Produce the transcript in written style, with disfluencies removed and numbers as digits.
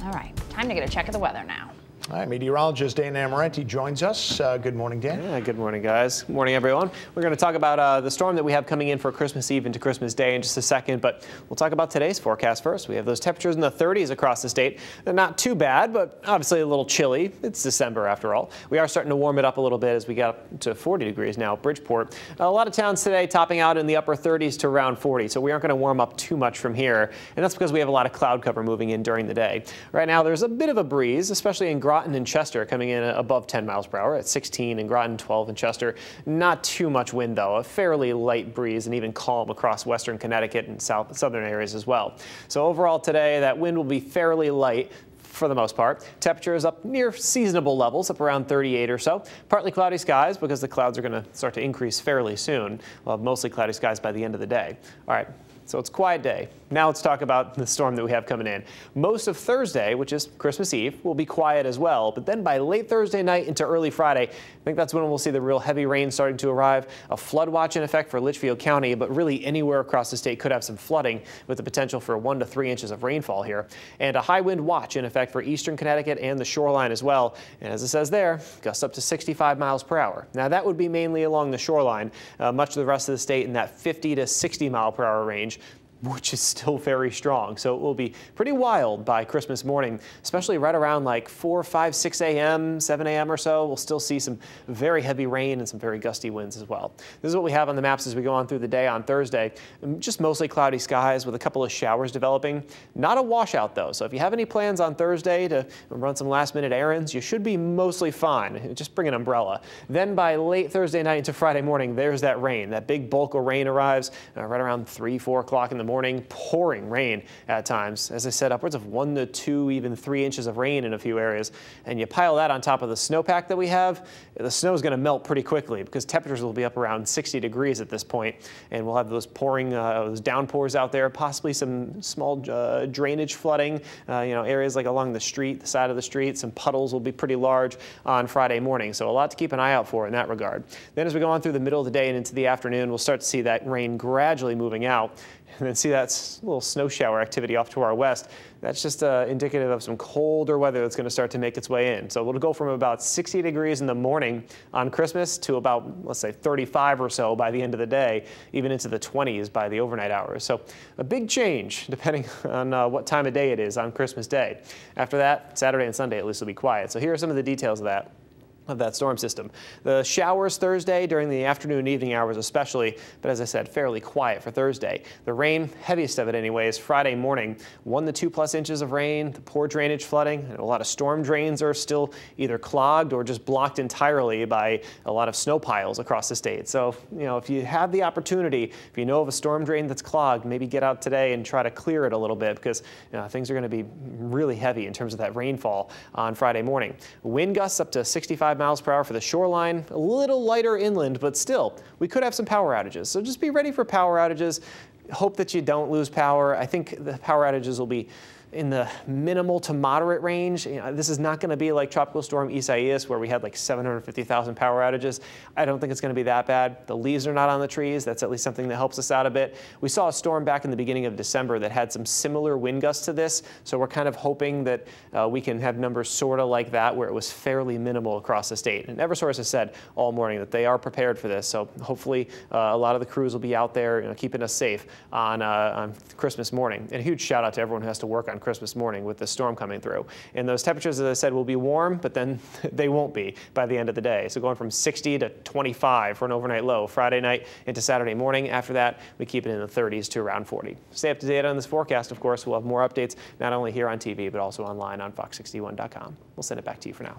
All right, time to get a check of the weather now. All right, meteorologist Dan Amarante joins us. Good morning, Dan. Yeah, good morning, guys. Good morning, everyone. We're going to talk about the storm that we have coming in for Christmas Eve into Christmas Day in just a second, but we'll talk about today's forecast first. We have those temperatures in the 30s across the state. They're not too bad, but obviously a little chilly. It's December after all. We are starting to warm it up a little bit as we get up to 40 degrees now at Bridgeport. A lot of towns today topping out in the upper 30s to around 40, so we aren't going to warm up too much from here, and that's because we have a lot of cloud cover moving in during the day. Right now, there's a bit of a breeze, especially in Groton and Chester, coming in above 10 miles per hour at 16 in Groton, 12 in Chester. Not too much wind, though. A fairly light breeze and even calm across western Connecticut and southern areas as well. So overall today, that wind will be fairly light for the most part. Temperatures up near seasonable levels, up around 38 or so. Partly cloudy skies because the clouds are going to start to increase fairly soon. We'll have mostly cloudy skies by the end of the day. All right. So it's a quiet day. Now let's talk about the storm that we have coming in. Most of Thursday, which is Christmas Eve, will be quiet as well. But then by late Thursday night into early Friday, I think that's when we'll see the real heavy rain starting to arrive. A flood watch in effect for Litchfield County, but really anywhere across the state could have some flooding with the potential for 1 to 3 inches of rainfall here. And a high wind watch in effect for eastern Connecticut and the shoreline as well. And as it says there, gusts up to 65 miles per hour. Now that would be mainly along the shoreline. Much of the rest of the state in that 50 to 60 mile per hour range, which is still very strong. So it will be pretty wild by Christmas morning, especially right around like 4, 5, 6 a.m., 7 a.m. or so. We'll still see some very heavy rain and some very gusty winds as well. This is what we have on the maps as we go on through the day on Thursday. Just mostly cloudy skies with a couple of showers developing. Not a washout though. So if you have any plans on Thursday to run some last minute errands, you should be mostly fine. Just bring an umbrella. Then by late Thursday night into Friday morning, there's that rain. That big bulk of rain arrives right around 3, 4 o'clock in the morning, pouring rain at times. As I said, upwards of 1 to 2, even 3 inches of rain in a few areas. And you pile that on top of the snowpack that we have, the snow is going to melt pretty quickly because temperatures will be up around 60 degrees at this point. And we'll have those pouring, those downpours out there, possibly some small drainage flooding, areas like along the street, the side of the street. Some puddles will be pretty large on Friday morning. So a lot to keep an eye out for in that regard. Then as we go on through the middle of the day and into the afternoon, we'll start to see that rain gradually moving out. And then see that little snow shower activity off to our west. That's just indicative of some colder weather that's going to start to make its way in. So we'll go from about 60 degrees in the morning on Christmas to about, let's say, 35 or so by the end of the day, even into the 20s by the overnight hours. So a big change depending on what time of day it is on Christmas Day. After that, Saturday and Sunday at least will be quiet. So here are some of the details of that storm system. The showers Thursday during the afternoon and evening hours especially, but as I said, fairly quiet for Thursday. The rain, heaviest of it anyways, Friday morning, 1 to 2+ inches of rain, the poor drainage flooding, and a lot of storm drains are still either clogged or just blocked entirely by a lot of snow piles across the state. So, if you have the opportunity, if you know of a storm drain that's clogged, maybe get out today and try to clear it a little bit because things are going to be really heavy in terms of that rainfall on Friday morning. Wind gusts up to 65 miles per hour for the shoreline, a little lighter inland, but still, we could have some power outages. So just be ready for power outages. Hope that you don't lose power. I think the power outages will be in the minimal to moderate range. This is not going to be like Tropical Storm Isaias where we had like 750,000 power outages. I don't think it's going to be that bad. The leaves are not on the trees. That's at least something that helps us out a bit. We saw a storm back in the beginning of December that had some similar wind gusts to this, so we're kind of hoping that we can have numbers sort of like that where it was fairly minimal across the state. And Eversource has said all morning that they are prepared for this, so hopefully a lot of the crews will be out there keeping us safe on Christmas morning. And a huge shout out to everyone who has to work on Christmas morning with the storm coming through. And those temperatures, as I said, will be warm, but then they won't be by the end of the day. So going from 60 to 25 for an overnight low Friday night into Saturday morning. After that, we keep it in the 30s to around 40. Stay up to date on this forecast, of course. We'll have more updates, not only here on TV, but also online on FOX61.com. We'll send it back to you for now.